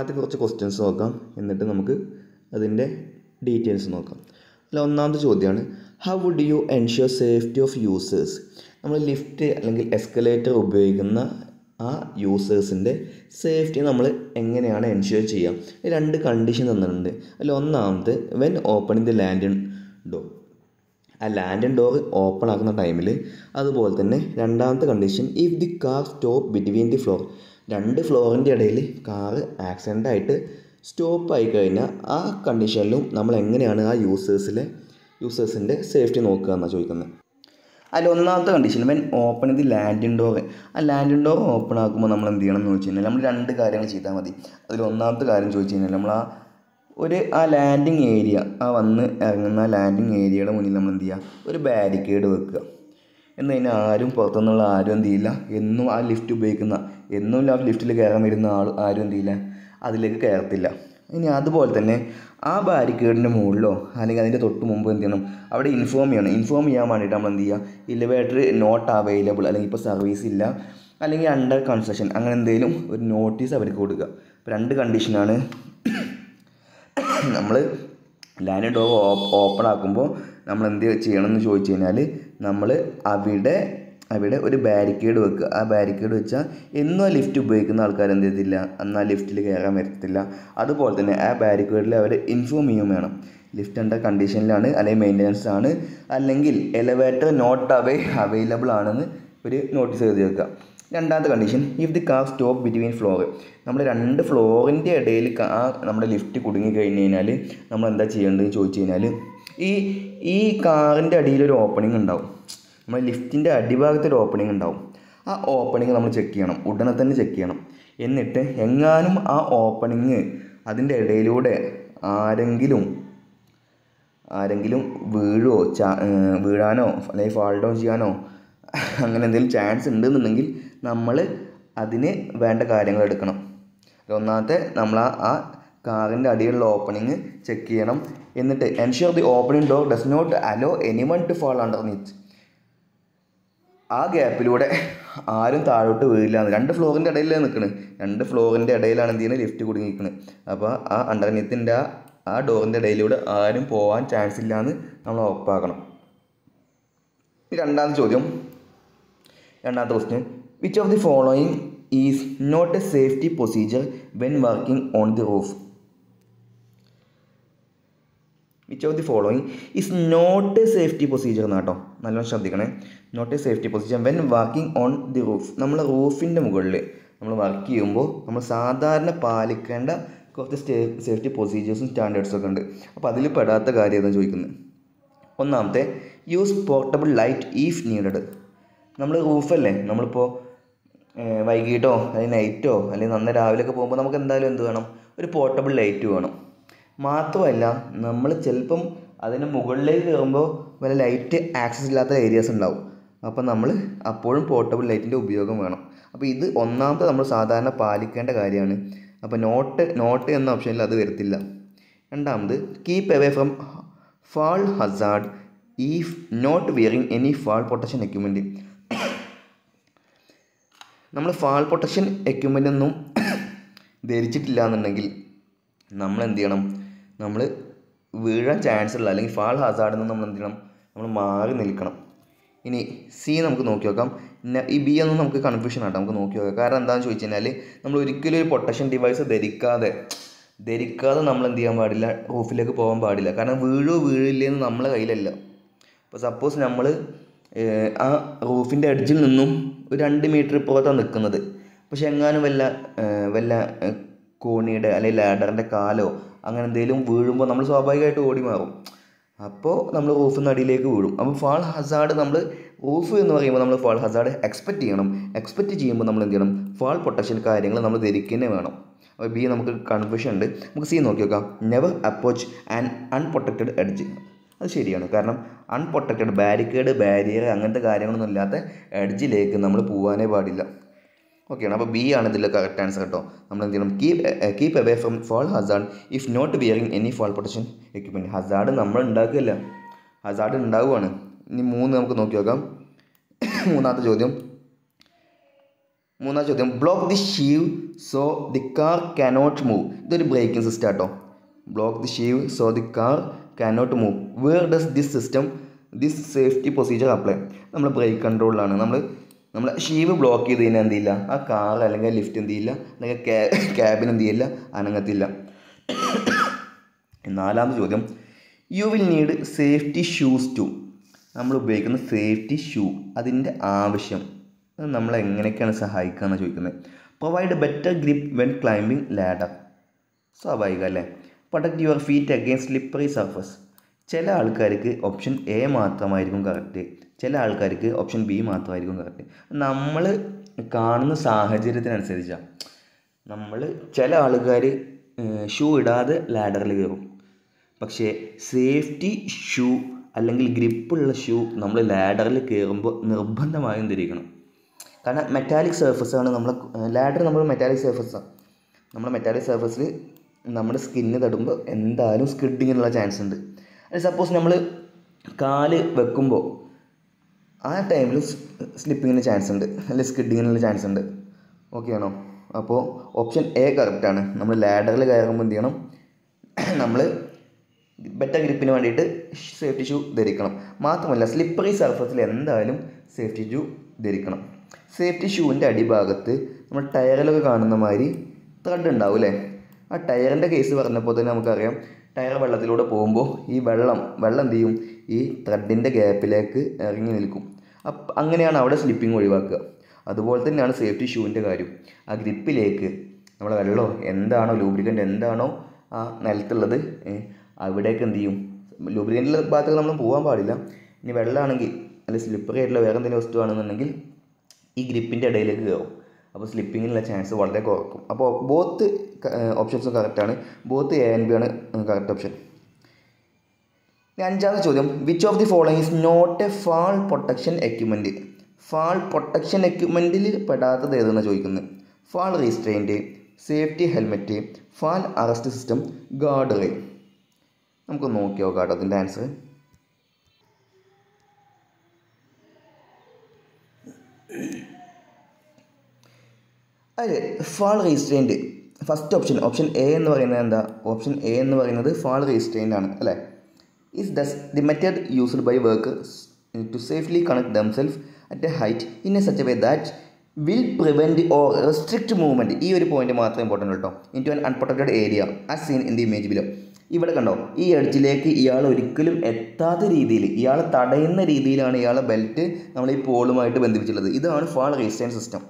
ആദ്യം കുറച്ച് ക്വസ്റ്റ്യൻസ് നോക്കാം, എന്നിട്ട് നമുക്ക് അതിൻ്റെ ഡീറ്റെയിൽസ് നോക്കാം. അല്ല, ഒന്നാമത്തെ ചോദ്യമാണ്, how would you ensure safety of users? നമ്മൾ ലിഫ്റ്റ് അല്ലെങ്കിൽ എസ്കലേറ്റർ ഉപയോഗിക്കുന്ന ആ യൂസേഴ്സിൻ്റെ സേഫ്റ്റി നമ്മൾ എങ്ങനെയാണ് എൻഷ്യൂർ ചെയ്യുക? രണ്ട് കണ്ടീഷൻ തന്നിട്ടുണ്ട്. അതിൽ ഒന്നാമത്തെ, when opening the landing door, ആ ലാൻഡിംഗ് ഡോർ ഓപ്പൺ ആക്കുന്ന ടൈമിൽ. അതുപോലെ തന്നെ രണ്ടാമത്തെ condition, if the car stop between the floor, രണ്ട് ഫ്ലോറിൻ്റെ ഇടയിൽ കാറ് ആക്സിഡൻ്റ് ആയിട്ട് സ്റ്റോപ്പ് ആയി കഴിഞ്ഞാൽ ആ കണ്ടീഷനിലും നമ്മൾ എങ്ങനെയാണ് ആ യൂസേഴ്സിൻ്റെ സേഫ്റ്റി നോക്കുക എന്നാണ് ചോദിക്കുന്നത്. അതിൽ ഒന്നാമത്തെ condition, when open the landing door, ആ ലാൻഡിംഗ് ഡോർ ഓപ്പൺ ആക്കുമ്പോൾ നമ്മൾ എന്ത് ചെയ്യണം എന്ന് വെച്ച് കഴിഞ്ഞാൽ നമ്മൾ രണ്ട് കാര്യങ്ങൾ ചെയ്താൽ മതി. അതിൽ ഒന്നാമത്തെ കാര്യം ചോദിച്ചു കഴിഞ്ഞാൽ നമ്മൾ ആ ലാൻഡിങ് ഏരിയ, ആ വന്ന് ഇറങ്ങുന്ന ലാൻഡിങ് ഏരിയയുടെ മുന്നിൽ നമ്മൾ എന്ത് ചെയ്യുക, ഒരു ബാരിക്കേഡ് വെക്കുക. എന്ന് കഴിഞ്ഞാൽ ആരും പുറത്തുനിന്നുള്ള ആരും എന്ത് ചെയ്യില്ല, എന്നും ആ ലിഫ്റ്റ് ഉപയോഗിക്കുന്ന, എന്നും ആ ലിഫ്റ്റിൽ കയറാൻ വരുന്ന ആരും എന്ത് ചെയ്യില്ല, അതിലേക്ക് കയറത്തില്ല. ഇനി അതുപോലെ തന്നെ ആ ബാരിക്കേഡിൻ്റെ മുകളിലോ അല്ലെങ്കിൽ അതിൻ്റെ തൊട്ട് മുമ്പ് എന്ത് ചെയ്യണം, അവിടെ ഇൻഫോം ചെയ്യാൻ വേണ്ടിയിട്ട് നമ്മൾ എന്ത് ചെയ്യുക, എലിവേറ്റർ നോട്ട് അവൈലബിൾ, അല്ലെങ്കിൽ ഇപ്പോൾ സർവീസ് ഇല്ല, അല്ലെങ്കിൽ അണ്ടർ കൺസ്ട്രക്ഷൻ, അങ്ങനെ എന്തെങ്കിലും ഒരു നോട്ടീസ് അവർക്ക് കൊടുക്കുക. ഇപ്പോൾ രണ്ട് കണ്ടീഷനാണ്. നമ്മൾ ലാൻഡിംഗ് ഡോർ ഓപ്പൺ ആക്കുമ്പോൾ നമ്മൾ എന്ത് ചെയ്യണമെന്ന് ചോദിച്ചു കഴിഞ്ഞാൽ, നമ്മൾ അവിടെ ഒരു ബാരിക്കേഡ് വെക്കുക. ആ ബാരിക്കേഡ് വെച്ചാൽ എന്നും ആ ലിഫ്റ്റ് ഉപയോഗിക്കുന്ന ആൾക്കാർ എന്ത് ചെയ്യത്തില്ല, എന്നാൽ ലിഫ്റ്റിൽ കയറാൻ വരത്തില്ല. അതുപോലെ തന്നെ ആ ബാരിക്കേഡിൽ അവർ ഇൻഫോം ചെയ്യും വേണം, ലിഫ്റ്റ് അണ്ടർ കണ്ടീഷനിലാണ്, അല്ലെങ്കിൽ മെയിൻ്റനൻസ് ആണ്, അല്ലെങ്കിൽ എലിവേറ്റർ നോട്ട് അവൈലബിൾ ആണെന്ന് ഒരു നോട്ടീസ് എഴുതി വെക്കുക. രണ്ടാമത്തെ condition, if the car stop between floor, നമ്മൾ രണ്ട് ഫ്ലോറിൻ്റെ ഇടയിൽ നമ്മുടെ ലിഫ്റ്റ് കുടുങ്ങി കഴിഞ്ഞ് കഴിഞ്ഞാൽ നമ്മൾ എന്താ ചെയ്യേണ്ടതെന്ന് ചോദിച്ചു കഴിഞ്ഞാൽ, ഈ കാറിൻ്റെ അടിയിലൊരു ഓപ്പണിംഗ് ഉണ്ടാവും, നമ്മുടെ ലിഫ്റ്റിൻ്റെ അടിഭാഗത്തൊരു ഓപ്പണിംഗ് ഉണ്ടാവും. ആ ഓപ്പണിംഗ് നമ്മൾ ചെക്ക് ചെയ്യണം, ഉടനെ തന്നെ ചെക്ക് ചെയ്യണം. എന്നിട്ട് എങ്ങാനും ആ ഓപ്പണിംഗ് അതിൻ്റെ ഇടയിലൂടെ ആരെങ്കിലും വീഴാനോ അല്ലെങ്കിൽ ഫാൾ ഡൗൺ ചെയ്യാനോ അങ്ങനെ എന്തെങ്കിലും ചാൻസ് ഉണ്ടെന്നുണ്ടെങ്കിൽ നമ്മൾ അതിന് വേണ്ട കാര്യങ്ങൾ എടുക്കണം. ഒന്നാമത്തെ, നമ്മൾ ആ കാറിൻ്റെ അടിയിലുള്ള ഓപ്പണിങ് ചെക്ക് ചെയ്യണം. എന്നിട്ട് ensure the opening door does not allow anyone to fall underneath, ആ ഗ്യാപ്പിലൂടെ ആരും താഴോട്ട് വീഴില്ല. രണ്ട് ഫ്ലോറിൻ്റെ ഇടയിലാണ് നിൽക്കുന്നത്, രണ്ട് ഫ്ലോറിൻ്റെ ഇടയിലാണ് എന്ത് ചെയ്യുന്നത്, ലിഫ്റ്റ് കുടുങ്ങിയിരിക്കുന്നത്. അപ്പോൾ ആ അണ്ടർനീത്തിൻ്റെ ആ ഡോറിൻ്റെ ഇടയിലൂടെ ആരും പോകാൻ ചാൻസ് ഇല്ലയെന്ന് നമ്മൾ ഉറപ്പാക്കണം. രണ്ടാമത്തെ question, which of the following is not a safety procedure when working on the roof? Which of the following is not a safety procedure എന്നാട്ടോ, നല്ലോണം ശ്രദ്ധിക്കണേ. Not a safety procedure when working on the roof, നമ്മൾ റൂഫിൻ്റെ മുകളിൽ നമ്മൾ work ചെയ്യുമ്പോൾ നമ്മൾ സാധാരണ പാലിക്കേണ്ട കുറച്ച് സേഫ്റ്റി പ്രൊസീജിയേഴ്സും സ്റ്റാൻഡേർഡ്സും ഒക്കെ ഉണ്ട്. അപ്പോൾ അതിൽ പെടാത്ത കാര്യം ഏതാണ് ചോദിക്കുന്നത്. ഒന്നാമത്തെ, use portable light if needed. നമ്മൾ റൂഫല്ലേ, നമ്മളിപ്പോൾ വൈകിട്ടോ അല്ലെങ്കിൽ നൈറ്റോ അല്ലെങ്കിൽ നന്ന രാവിലെയൊക്കെ പോകുമ്പോൾ നമുക്ക് എന്തായാലും എന്ത് വേണം, ഒരു പോർട്ടബിൾ ലൈറ്റ് വേണം. മാത്രമല്ല നമ്മൾ ചിലപ്പം അതിന് മുകളിലേക്ക് കയറുമ്പോൾ വല്ല ലൈറ്റ് ആക്സസ് ഇല്ലാത്ത ഏരിയാസ് ഉണ്ടാവും. അപ്പോൾ നമ്മൾ അപ്പോഴും പോർട്ടബിൾ ലൈറ്റിൻ്റെ ഉപയോഗം വേണം. അപ്പോൾ ഇത് ഒന്നാമത്തെ നമ്മൾ സാധാരണ പാലിക്കേണ്ട കാര്യമാണ്. അപ്പോൾ നോട്ട് എന്ന ഓപ്ഷനിൽ അത് വരത്തില്ല. രണ്ടാമത്, keep away from fall hazard if not wearing any fall protection equipment. നമ്മൾ ഫാൾ പ്രൊട്ടക്ഷൻ എക്യുപ്മെൻ്റ് ഒന്നും ധരിച്ചിട്ടില്ല എന്നുണ്ടെങ്കിൽ നമ്മൾ എന്ത് ചെയ്യണം, നമ്മൾ വീഴാൻ ചാൻസ് ഉള്ള അല്ലെങ്കിൽ ഫാൾ ഹസാർഡിൽ നിന്ന് നമ്മൾ എന്ത് ചെയ്യണം, നമ്മൾ മാറി നിൽക്കണം. ഇനി സി നമുക്ക് നോക്കി നോക്കാം. ഈ ബി ഒന്നും നമുക്ക് കൺഫ്യൂഷൻ ആട്ടോ, നമുക്ക് നോക്കി നോക്കാം. കാരണം എന്താണെന്ന് ചോദിച്ചു കഴിഞ്ഞാൽ, നമ്മൾ ഒരിക്കലും ഒരു പ്രൊട്ടക്ഷൻ ഡിവൈസ് ധരിക്കാതെ നമ്മൾ എന്ത് ചെയ്യാൻ പാടില്ല, റൂഫിലേക്ക് പോകാൻ പാടില്ല. കാരണം വീഴില്ലെന്ന് നമ്മളെ കയ്യിലല്ല. ഇപ്പോൾ സപ്പോസ് നമ്മൾ ആ റൂഫിൻ്റെ എഡ്ജിൽ നിന്നും ഒരു 2 മീറ്റർ പുറത്താണ് നിൽക്കുന്നത്. പക്ഷെ എങ്ങാനും വല്ല കോണിയുടെ അല്ലെങ്കിൽ ലാഡറിൻ്റെ കാലോ അങ്ങനെ എന്തെങ്കിലും വീഴുമ്പോൾ നമ്മൾ സ്വാഭാവികമായിട്ട് ഓടി മാറും. അപ്പോൾ നമ്മൾ റൂഫിൽ നിന്ന് അടിയിലേക്ക് വീഴും. അപ്പോൾ ഫാൾ ഹസാർഡ്, നമ്മൾ റൂഫ് എന്ന് പറയുമ്പോൾ നമ്മൾ ഫാൾ ഹസാർഡ് എക്സ്പെക്റ്റ് ചെയ്യണം. എക്സ്പെക്റ്റ് ചെയ്യുമ്പോൾ നമ്മൾ എന്ത് ചെയ്യണം, ഫാൾ പ്രൊട്ടക്ഷൻ കാര്യങ്ങൾ നമ്മൾ ധരിക്കുന്നേ വേണം. അപ്പോൾ ബി നമുക്ക് കൺഫ്യൂഷൻ ഉണ്ട്. നമുക്ക് സി നോക്കി നോക്കാം. Never approach an unprotected edge. അത് ശരിയാണ്. കാരണം അൺപ്രൊട്ടക്റ്റഡ് ബാരിയർ അങ്ങനത്തെ കാര്യങ്ങളൊന്നും ഇല്ലാത്ത എഡ്ജിലേക്ക് നമ്മൾ പോകാനേ പാടില്ല. ഓക്കെയാണ്. അപ്പോൾ ബി ആണ് ഇതിൽ കറക്റ്റ് ആൻസർ കേട്ടോ. നമ്മൾ എന്ത് ചെയ്യണം, keep away from fall hazard if not wearing any fall protection equipment. Hazard നമ്മൾ ഉണ്ടാക്കുകയല്ല, ഹസാർഡ് ഉണ്ടാവുകയാണ്. ഇനി 3 നമുക്ക് നോക്കി നോക്കാം. മൂന്നാമത്തെ ചോദ്യം, മൂന്നാം ചോദ്യം block the sheave so the car cannot move. ഇതൊരു ബ്രേക്കിംഗ് സിസ്റ്റം കേട്ടോ. Block the sheave so the car cannot move. Where does this safety procedure apply? നമ്മൾ ബ്രേക്ക് കൺട്രോളിലാണ്. നമ്മൾ ഷീവ് ബ്ലോക്ക് ചെയ്ത് കഴിഞ്ഞാൽ എന്ത് ചെയ്യില്ല, ആ കാർ അല്ലെങ്കിൽ ലിഫ്റ്റ് എന്ത് ചെയ്യില്ല, അല്ലെങ്കിൽ ക്യാബിൻ എന്ത് ചെയ്യില്ല, അനങ്ങത്തില്ല. നാലാമത്തെ ചോദ്യം you will need safety shoes too. നമ്മൾ ഉപയോഗിക്കുന്ന സേഫ്റ്റി ഷൂ അതിൻ്റെ ആവശ്യം നമ്മളെ എങ്ങനെയൊക്കെയാണ് സഹായിക്കുക എന്ന് ചോദിക്കുന്നത്. Provide better grip when climbing ladder. സ്വാഭാവികം അല്ലേ. Protect your feet against slippery surface. ചില ആൾക്കാർക്ക് ഓപ്ഷൻ എ മാത്രമായിരിക്കും കറക്റ്റ്, ചില ആൾക്കാർക്ക് ഓപ്ഷൻ ബി മാത്രമായിരിക്കും കറക്റ്റ്. നമ്മൾ കാണുന്ന സാഹചര്യത്തിനനുസരിച്ചാണ്. ചില ആൾക്കാർ ഷൂ ഇടാതെ ലാഡറിൽ കയറും. പക്ഷേ സേഫ്റ്റി ഷൂ അല്ലെങ്കിൽ ഗ്രിപ്പുള്ള ഷൂ നമ്മൾ ലാഡറിൽ കയറുമ്പോൾ നിർബന്ധമായും ധരിക്കണം. കാരണം മെറ്റാലിക് സർഫസാണ് ലാഡർ നമ്മൾ മെറ്റാലിക് സർഫസാണ്. മെറ്റാലിക് സർഫസിൽ നമ്മുടെ സ്കിന്ന് തടുമ്പോൾ എന്തായാലും സ്കിഡിങ്ങിനുള്ള ചാൻസ് ഉണ്ട്. സപ്പോസ് നമ്മൾ കാല് വെക്കുമ്പോൾ ആ ടൈമിൽ സ്ലിപ്പിങ്ങിന് ചാൻസ് ഉണ്ട്, അല്ലെങ്കിൽ സ്കിഡിങ്ങിനുള്ള ചാൻസ് ഉണ്ട്. ഓക്കെ ആണോ? അപ്പോൾ ഓപ്ഷൻ എ കറക്റ്റാണ്. നമ്മൾ ലാഡറിൽ കയറുമ്പോൾ എന്ത് ചെയ്യണം, നമ്മൾ ബെറ്റർ ഗ്രിപ്പിന് വേണ്ടിയിട്ട് സേഫ്റ്റി ഷൂ ധരിക്കണം. മാത്രമല്ല സ്ലിപ്പറി സർഫസിൽ എന്തായാലും സേഫ്റ്റി ഷൂ ധരിക്കണം. സേഫ്റ്റി ഷൂവിൻ്റെ അടിഭാഗത്ത് നമ്മൾ ടയറിലൊക്കെ കാണുന്ന മാതിരി ത്രെഡ് ഉണ്ടാവും അല്ലേ. ആ ടയറിൻ്റെ കേസ് പറഞ്ഞപ്പോൾ തന്നെ നമുക്കറിയാം, ടയർ വെള്ളത്തിലൂടെ പോകുമ്പോൾ ഈ വെള്ളം എന്ത് ചെയ്യും, ഈ ത്രെഡിൻ്റെ ഗ്യാപ്പിലേക്ക് ഇറങ്ങി നിൽക്കും. അങ്ങനെയാണ് അവിടെ സ്ലിപ്പിംഗ് ഒഴിവാക്കുക. അതുപോലെ തന്നെയാണ് സേഫ്റ്റി ഷൂവിൻ്റെ കാര്യം. ആ ഗ്രിപ്പിലേക്ക് നമ്മളെ വെള്ളമോ എന്താണോ ലൂബ്രിക്കൻ്റ് എന്താണോ ആ നിലത്തുള്ളത് അവിടേക്ക് എന്ത് ചെയ്യും, ലൂബ്രിക്കൻ്റിൻ്റെ ഭാഗത്തേക്ക് നമ്മൾ പോകാൻ പാടില്ല. ഇനി വെള്ളമാണെങ്കിൽ അല്ലെങ്കിൽ സ്ലിപ്പറി ആയിട്ടുള്ള വേറെ എന്തെങ്കിലും വസ്തുവാണെന്നുണ്ടെങ്കിൽ ഈ ഗ്രിപ്പിൻ്റെ ഇടയിലേക്ക് കയറും. അപ്പോൾ സ്ലിപ്പിങ്ങിനുള്ള ചാൻസ് വളരെ കുറക്കും. അപ്പോൾ ബോത്ത് ഓപ്ഷൻസും കറക്റ്റാണ്. ബോത്ത് എ ആൻഡ് ബി ആണ് കറക്റ്റ് ഓപ്ഷൻ. അഞ്ചാമത്തെ ചോദ്യം which of the following is not a fall protection equipment. Fall protection എക്യുപ്മെൻറ്റിൽ പെടാത്തത് ഏതെന്നാണ് ചോദിക്കുന്നത്. Fall restraint, safety helmet, fall arrest system, guard rail. നമുക്ക് നോക്കി നോക്കാം കേട്ടോ അതിൻ്റെ ആൻസർ. അതെ, fall restraint first option A എന്ന് പറയുന്നത് എന്താ? ഓപ്ഷൻ എ എന്ന് പറയുന്നത് ഫാൾ റീസ്ട്രെയിൻറ്റ് ആണ് അല്ലേ. Is the method used by workers to safely connect themself at a height in a such a way that will prevent or restrict movement. ഈ ഒരു point മാത്രം ഇമ്പോർട്ടൻ്റ് കേട്ടോ. Into an unprotected area as seen in the image below. ഇവിടെ കണ്ടോ, ഈ എഡ്ജിലേക്ക് ഇയാൾ ഒരിക്കലും എത്താത്ത രീതിയിൽ, ഇയാൾ തടയുന്ന രീതിയിലാണ് ഇയാളെ ബെൽറ്റ് നമ്മൾ ഈ പോളുമായിട്ട് ബന്ധിപ്പിച്ചുള്ളത്. ഇതാണ് ഫാൾ റീസ്ട്രെയിൻ സിസ്റ്റം.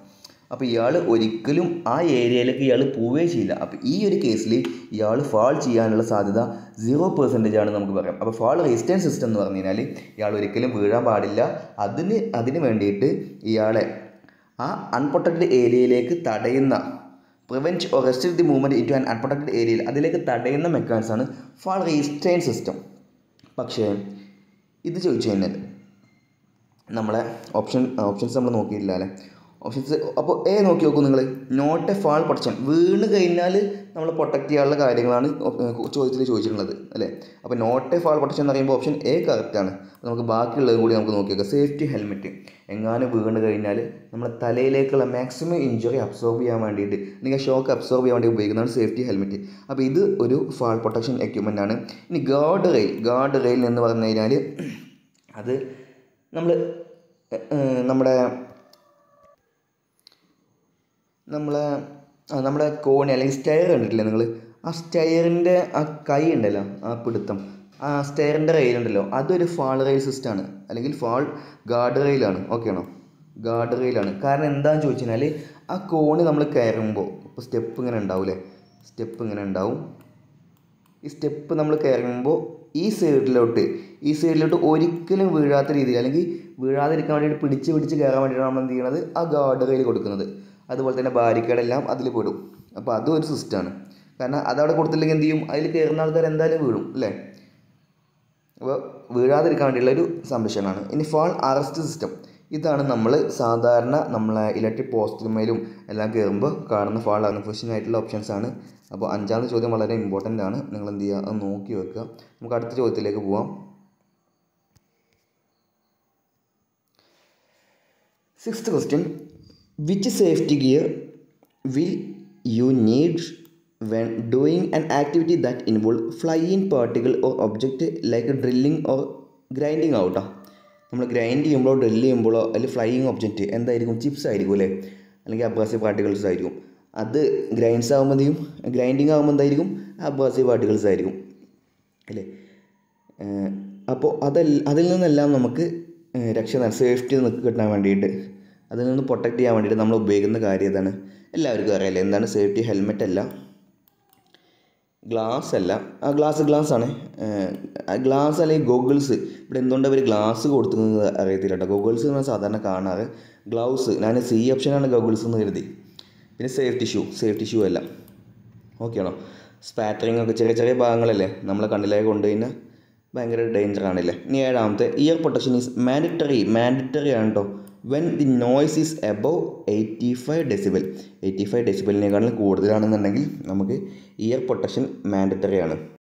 അപ്പോൾ ഇയാൾ ഒരിക്കലും ആ ഏരിയയിലേക്ക് ഇയാൾ പോവുകയേ ചെയ്യില്ല. അപ്പോൾ ഈ ഒരു കേസിൽ ഇയാൾ ഫാൾ ചെയ്യാനുള്ള സാധ്യത 0% ആണ് നമുക്ക് പറയാം. അപ്പോൾ ഫാൾ റീസ്ട്രെയിൻ സിസ്റ്റം എന്ന് പറഞ്ഞു കഴിഞ്ഞാൽ ഇയാൾ ഒരിക്കലും വീഴാൻ പാടില്ല. അതിന് വേണ്ടിയിട്ട് ഇയാളെ ആ അൺപ്രൊട്ടക്റ്റഡ് ഏരിയയിലേക്ക് തടയുന്ന, prevent or restrict the movement into an unprotected ഏരിയയിൽ അതിലേക്ക് തടയുന്ന മെക്കാനിസമാണ് ഫാൾ റീസ്ട്രെയിൻ സിസ്റ്റം. പക്ഷേ ഇത് ചോദിച്ചു കഴിഞ്ഞാൽ നമ്മളെ ഓപ്ഷൻസ് നമ്മൾ നോക്കിയില്ല അല്ലേ. ഓപ്ഷൻസ് അപ്പോൾ എ നോക്കി നോക്കൂ നിങ്ങൾ. നോട്ട് എ ഫാൾ പ്രൊട്ടക്ഷൻ, വീണ് കഴിഞ്ഞാൽ നമ്മൾ പ്രൊട്ടക്റ്റ് ചെയ്യാനുള്ള കാര്യങ്ങളാണ് ചോദ്യത്തിൽ ചോദിച്ചിട്ടുള്ളത് അല്ലേ. അപ്പോൾ നോട്ട് എ ഫാൾ പ്രൊട്ടക്ഷൻ എന്ന് പറയുമ്പോൾ ഓപ്ഷൻ എ കറക്റ്റാണ്. നമുക്ക് ബാക്കിയുള്ളത് കൂടി നമുക്ക് നോക്കിയേക്കാം. സേഫ്റ്റി ഹെൽമെറ്റ്, എങ്ങാനും വീണ് കഴിഞ്ഞാൽ നമ്മുടെ തലയിലേക്കുള്ള മാക്സിമം ഇഞ്ചുറി അബ്സോർബ് ചെയ്യാൻ വേണ്ടിയിട്ട്, അല്ലെങ്കിൽ ഷോക്ക് അബ്സോർബ് ചെയ്യാൻ വേണ്ടി ഉപയോഗിക്കുന്നതാണ് സേഫ്റ്റി ഹെൽമെറ്റ്. അപ്പോൾ ഇത് ഒരു ഫാൾ പ്രൊട്ടക്ഷൻ എക്യുപ്മെൻ്റ് ആണ്. ഇനി ഗാർഡ് റെയിൽ എന്ന് പറഞ്ഞു കഴിഞ്ഞാൽ അത് നമ്മുടെ കോണി അല്ലെങ്കിൽ സ്റ്റെയർ കണ്ടിട്ടില്ലേ നിങ്ങൾ? ആ സ്റ്റെയറിൻ്റെ ആ കൈ ഉണ്ടല്ലോ, ആ പിടുത്തം, ആ സ്റ്റെയറിൻ്റെ റെയിലുണ്ടല്ലോ, അതൊരു ഫാൾ റെയിൽ സിസ്റ്റമാണ്, അല്ലെങ്കിൽ ഫാൾ ഗാർഡ് റെയിലാണ്. ഓക്കെ ആണോ? ഗാർഡ് റെയിലാണ്. കാരണം എന്താണെന്ന് ചോദിച്ചു കഴിഞ്ഞാൽ ആ കോണി നമ്മൾ കയറുമ്പോൾ ഇപ്പോൾ സ്റ്റെപ്പ് ഇങ്ങനെ ഉണ്ടാവില്ലേ, സ്റ്റെപ്പ് ഇങ്ങനെ ഉണ്ടാവും. ഈ സ്റ്റെപ്പ് നമ്മൾ കയറുമ്പോൾ ഈ സൈഡിലോട്ട് ഒരിക്കലും വീഴാത്ത രീതിയിൽ, അല്ലെങ്കിൽ വീഴാതിരിക്കാൻ വേണ്ടിയിട്ട് പിടിച്ച് കയറാൻ വേണ്ടിയിട്ടാണ് നമ്മൾ എന്ത് ചെയ്യുന്നത്, ആ ഗാർഡ് റെയിൽ കൊടുക്കുന്നത്. അതുപോലെ തന്നെ ബാരിക്കേഡെല്ലാം അതിൽ പെടും. അപ്പോൾ അതും ഒരു സിസ്റ്റമാണ്. കാരണം അതവിടെ കൊടുത്തില്ലെങ്കിൽ എന്ത് ചെയ്യും, അതിൽ കയറുന്ന ആൾക്കാർ എന്തായാലും വീഴും അല്ലേ. അപ്പോൾ വീഴാതിരിക്കാൻ വേണ്ടിയുള്ളൊരു സംരക്ഷണമാണ്. ഇനി ഫാൾ അറസ്റ്റ് സിസ്റ്റം, ഇതാണ് നമ്മൾ സാധാരണ നമ്മളെ ഇലക്ട്രിക് പോസ്റ്റിന്മേലും എല്ലാം കയറുമ്പോൾ കാണുന്ന ഫാൾ അറസ്റ്റ് ആയിട്ടുള്ള ഓപ്ഷൻസാണ്. അപ്പോൾ അഞ്ചാമത്തെ ചോദ്യം വളരെ ഇമ്പോർട്ടൻ്റ് ആണ്. നിങ്ങൾ എന്ത് ചെയ്യുക, അത് നോക്കി വെക്കുക. നമുക്ക് അടുത്ത ചോദ്യത്തിലേക്ക് പോവാം. 6th question. Which safety gear will you need when doing an activity that involve flying particle or object like drilling or grinding out. നമ്മൾ ഗ്രൈൻഡ് ചെയ്യുമ്പോഴോ ഡ്രില്ല് ചെയ്യുമ്പോഴോ അല്ലെങ്കിൽ ഫ്ലൈയിങ് ഒബ്ജക്റ്റ് എന്തായിരിക്കും? ചിപ്സ് ആയിരിക്കും അല്ലേ, അല്ലെങ്കിൽ അബ്രാസീവ് പാർട്ടിക്കിൾസ് ആയിരിക്കും. അത് ഗ്രൈൻഡിങ് ആകുമ്പോൾ എന്തായിരിക്കും? അബ്രാസീവ് പാർട്ടിക്കിൾസ് ആയിരിക്കും അല്ലേ. അപ്പോൾ അതിൽ നിന്നെല്ലാം നമുക്ക് സേഫ്റ്റി കിട്ടാൻ വേണ്ടിയിട്ട്, അതിൽ നിന്ന് പ്രൊട്ടക്റ്റ് ചെയ്യാൻ വേണ്ടിയിട്ട് നമ്മൾ ഉപയോഗിക്കുന്ന കാര്യം ഇതാണ്. എല്ലാവർക്കും അറിയാമല്ലേ എന്താണ് സേഫ്റ്റി? ഹെൽമെറ്റ് അല്ല, ഗ്ലാസ് അല്ല, ഗ്ലാസ് ആണ്. ഗ്ലാസ് അല്ലെങ്കിൽ ഗോഗിൾസ്. ഇവിടെ എന്തുകൊണ്ട് അവർ ഗ്ലാസ് കൊടുക്കുന്നത് അറിയത്തില്ല കേട്ടോ. ഗോഗിൾസ് നമ്മൾ സാധാരണ കാണാറ്. ഗ്ലൗസ്, ഞാൻ സി ഓപ്ഷനാണ് ഗോഗിൾസ് എന്ന് കരുതി. പിന്നെ സേഫ്റ്റി ഷൂ അല്ല. ഓക്കെ ആണോ? സ്പാറ്ററിങ് ഒക്കെ ചെറിയ ചെറിയ ഭാഗങ്ങളല്ലേ നമ്മളെ കണ്ണിലേക്ക് കൊണ്ടുകഴിഞ്ഞാൽ ഭയങ്കര ഡേഞ്ചറാണല്ലേ. ഇനി ഏഴാമത്തെ, ഇയർ പ്രൊട്ടക്ഷൻ ഈസ് മാൻഡറ്ററി ആണ് കേട്ടോ when the noise is above 85 decibel. 85 ഡെസിബലിനേക്കാളും കൂടുതലാണെന്നുണ്ടെങ്കിൽ നമുക്ക് ഇയർ പ്രൊട്ടക്ഷൻ മാൻഡറ്ററി ആണ്.